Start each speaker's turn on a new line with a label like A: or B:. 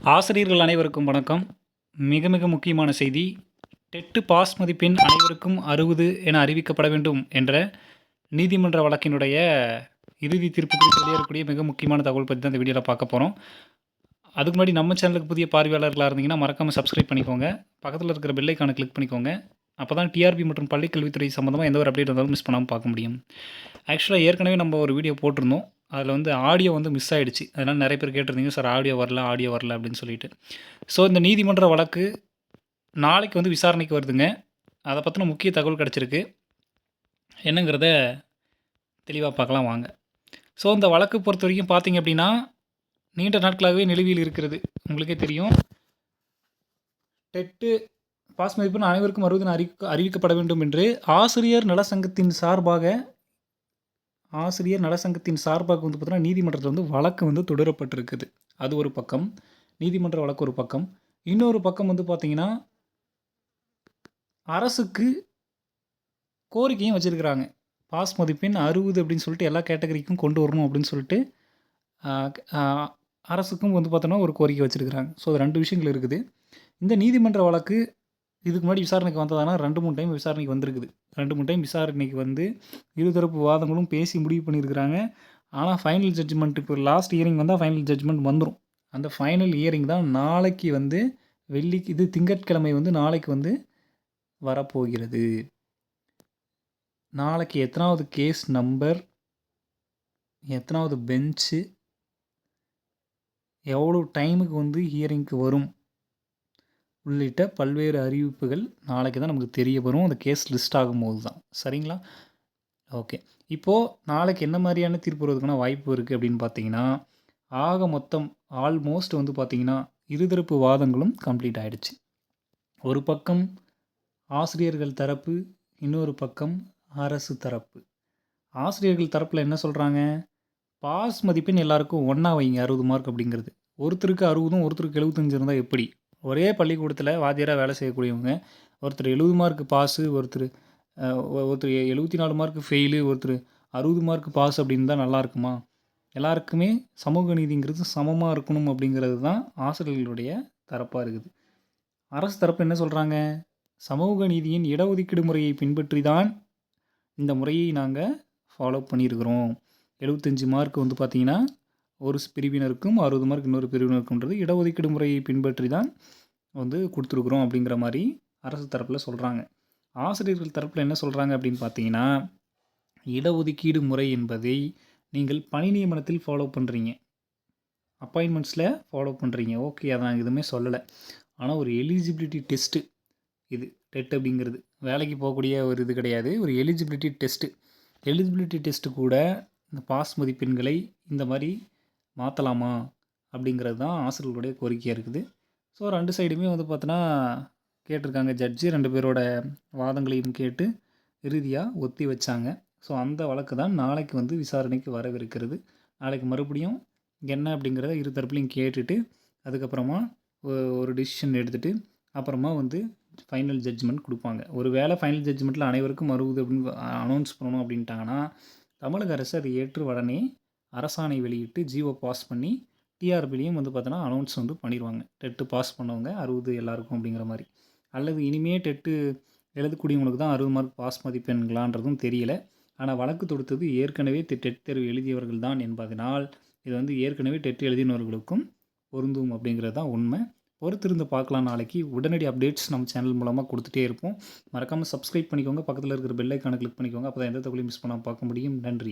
A: ஆசிரியர்கள் அனைவருக்கும் வணக்கம். மிக மிக முக்கியமான செய்தி. டெட் பாஸ் மதிப்பெண் அனைவருக்கும் 60 என அறிவிக்கப்பட வேண்டும் என்ற நீதிமன்ற வழக்கினுடைய இறுதி தீர்ப்பு குறித்து வெளியேறக்கூடிய மிக முக்கியமான தகவல் பத்தி தான் இந்த வீடியோல பார்க்க போறோம். அதுக்கு முன்னாடி நம்ம சேனலுக்கு புதிய பார்வையாளர்களா இருந்தீங்கன்னா, மறக்காம சப்ஸ்கிரைப் பண்ணிக்கோங்க. பக்கத்துல இருக்கிற பெல் ஐகான கிளிக் பண்ணிக்கோங்க. அப்பதான் டிஆர்பி மற்றும் பள்ளிக் கல்வித்துறை சம்மந்தமா எந்த ஒரு அப்டேட் வந்தாலும் மிஸ் பண்ணாம பார்க்க முடியும். ஆக்சுவலா ஏற்கனவே நம்ம ஒரு வீடியோ போட்டிருந்தோம். அதில வந்து ஆடியோ வந்து மிஸ் ஆயிடுச்சு. அதனால நெறைய பேர் கேட்டிருந்தீங்க, "சார் ஆடியோ வரல" அப்படின்னு சொல்லிட்டு. ஸோ இந்த நீதிமன்ற வழக்கு நாளைக்கு வந்து விசாரணைக்கு வருதுங்க. அத பத்தின முக்கிய தகவல் கிடைச்சிருக்கு. என்னங்கிறத தெளிவா பார்க்கலாம் வாங்க. ஸோ இந்த வழக்கு பொறுத்தவரைக்கும் பார்த்தீங்க அப்படின்னா, நீண்ட நாட்களாகவே நிலுவையில் இருக்கிறது. உங்களுக்கே தெரியும். டெட்டு பாஸ் மதிப்பெண் அனைவருக்கும் 60 என அறிவிக்கப்பட வேண்டும் என்று ஆசிரியர் நலச்சங்கத்தின் சார்பாக வந்து பார்த்தீங்கன்னா, நீதிமன்றத்தில வந்து வழக்கு வந்து தொடரப்பட்டிருக்குது. அது ஒரு பக்கம். நீதிமன்ற வழக்கு ஒரு பக்கம். இன்னொரு பக்கம் வந்து பார்த்தீங்கன்னா, அரசுக்கு கோரிக்கையும் வச்சிருக்கிறாங்க. பாஸ் மதிப்பெண் 60 அப்படின்னு சொல்லிட்டு எல்லா கேட்டகரிக்கும் கொண்டு வரணும் அப்படின்னு சொல்லிட்டு, அ அ அரசுக்கும் வந்து பார்த்தோன்னா ஒரு கோரிக்கை வச்சிருக்கிறாங்க. ஸோ 2 விஷயங்கள் இருக்குது. இந்த நீதிமன்ற வழக்கு இதுக்கு முன்னாடி விசாரணைக்கு வந்ததானா 2, 3 டைம் விசாரணைக்கு வந்திருக்குது. 2, 3 டைம் விசாரணைக்கு வந்து இருதரப்பு வாதங்களும் பேசி முடிவு பண்ணியிருக்கிறாங்க. ஆனா ஃபைனல் ஜட்ஜ்மெண்ட் இப்போ லாஸ்ட் ஹியரிங் வந்தா ஃபைனல் ஜட்ஜ்மெண்ட் வந்துரும். அந்த ஃபைனல் ஹியரிங் தான் நாளைக்கு வந்து திங்கட்கிழமை வந்து நாளைக்கு வந்து வரப்போகிறது. நாளைக்கு எத்தனாவது கேஸ் நம்பர், எத்தனாவது பெஞ்சு, எவ்வளோ டைமுக்கு வந்து ஹியரிங்க்கு வரும் உள்ளிட்ட பல்வேறு அறிவிப்புகள் நாளைக்கு தான் நமக்கு தெரிய வரும். அந்த கேஸ் லிஸ்ட் ஆகும்போது தான். சரிங்களா? ஓகே. இப்போது நாளைக்கு என்ன மாதிரியான தீர்ப்பு வருவதற்கான வாய்ப்பு இருக்குது அப்படின்னு பார்த்தீங்கன்னா, ஆக மொத்தம் ஆல்மோஸ்ட் வந்து பார்த்தீங்கன்னா, இருதரப்பு வாதங்களும் கம்ப்ளீட் ஆயிடுச்சு. ஒரு பக்கம் ஆசிரியர்கள் தரப்பு, இன்னொரு பக்கம் அரசு தரப்பு. ஆசிரியர்கள் தரப்பில் என்ன சொல்கிறாங்க? பாஸ் மதிப்பெண் எல்லாருக்கும் ஒண்ணா வைங்க 60 மார்க் அப்படிங்கிறது. ஒருத்தருக்கு 60ம் ஒருத்தருக்கு 75 இருந்தால் எப்படி? ஒரே பள்ளிக்கூடத்தில் வாத்தியாரா வேலை செய்யக்கூடியவங்க, ஒருத்தர் 70 மார்க் பாஸு, ஒருத்தர் 74 மார்க் ஃபெயிலு, ஒருத்தர் 60 மார்க் பாஸ் அப்படின்னு தான் நல்லா இருக்குமா? எல்லாருக்குமே சமூக நீதிங்கிறது சமமாக இருக்கணும் அப்படிங்கிறது தான் ஆசிரியர்களுடைய தரப்பாக இருக்குது. அரசு தரப்பு என்ன சொல்கிறாங்க? சமூக நீதியின் இடஒதுக்கீடு முறையை பின்பற்றி தான் இந்த முறையை நாங்கள் ஃபாலோ பண்ணியிருக்கிறோம். 75 மார்க் வந்து பார்த்தீங்கன்னா, ஒரு பிரிவினருக்கும் 60 மார்க் இன்னொரு பிரிவினருக்கும்ன்றது இடஒதுக்கீடு முறையை பின்பற்றி தான் வந்து குடுத்துருக்குறோம் அப்படிங்கிற மாரி அரசு தரப்பில சொல்கிறாங்க. ஆசிரியர்கள் தரப்பில என்ன சொல்கிறாங்க அப்படின்னு பார்த்தீங்கன்னா, இடஒதுக்கீடு முறை என்பதை நீங்கள் பணி நியமனத்தில் ஃபாலோ பண்ணுறீங்க. அப்பாயின்ட்மெண்ட்ஸில் ஃபாலோ பண்ணுறீங்க. ஓகே. அத நான் எதுவுமே சொல்லலை. ஆனா ஒரு எலிஜிபிலிட்டி டெஸ்ட்டு இது டெட் அப்படிங்கிறது. வேலைக்கு போகக்கூடிய ஒரு இது கிடையாது. ஒரு எலிஜிபிலிட்டி டெஸ்ட்டு. எலிஜிபிலிட்டி டெஸ்ட்டு கூட இந்த பாஸ் மதிப்பெண்களை இந்த மாரி மாற்றலாமா? அப்படிங்கிறது தான் ஆசிரியர்களுடைய கோரிக்கையா இருக்குது. ஸோ 2 சைடுமே வந்து பார்த்தோன்னா கேட்டிருக்காங்க. ஜட்ஜு 2 பேரோட வாதங்களையும் கேட்டு இறுதியா ஒத்தி வச்சாங்க. ஸோ அந்த வழக்கு தான் நாளைக்கு வந்து விசாரணைக்கு வரவிருக்கிறது. நாளைக்கு மறுபடியும் என்ன அப்படிங்கிறத இரு தரப்புலையும் கேட்டுட்டு, அதுக்கப்புறமா ஒரு டிசிஷன் எடுத்துட்டு, அப்புறமா வந்து ஃபைனல் ஜட்ஜ்மெண்ட் குடுப்பாங்க. ஒரு வேளை ஃபைனல் ஜட்ஜ்மெண்ட்டில அனைவருக்கும் 60 அப்படின்னு அனௌன்ஸ் பண்ணணும் அப்படின்ட்டாங்கன்னா, தமிழக அரசு அதை ஏற்று உடனே அரசாணை வெளியிட்டு ஜிஓ பாஸ் பண்ணி டிஆர்பிலையும் வந்து பார்த்தோன்னா அனௌன்ஸ் வந்து பண்ணிருவாங்க. டெட்டு பாஸ் பண்ணவங்க 60 எல்லாருக்கும் அப்படிங்கிற மாரி. அல்லது இனிமே டெட்டு எழுதக்கூடியவங்களுக்கு தான் 60 மார்க் பாஸ் மதிப்பெண்களான்றதும் தெரியல. ஆனா வழக்கு தொடுத்தது ஏற்கனவே டெட் தேர்வு எழுதியவர்கள் தான் என்பதனால், இது வந்து ஏற்கனவே டெட் எழுதினவர்களுக்கும் பொருந்தும் அப்படிங்கிறது தான் உண்மை. பொறுத்திருந்து பார்க்கலாம் நாளைக்கு. உடனடி அப்டேட்ஸ் நம்ம சேனல் மூலமா குடுத்துட்டே இருப்போம். மறக்காம சப்ஸ்கிரைப் பண்ணிக்கோங்க. பக்கத்தில இருக்கிற பெல் ஐகான கிளிக் பண்ணிக்கோங்க. அப்பதான் எந்த தகவலையும் மிஸ் பண்ணாம பார்க்க முடியும். நன்றி.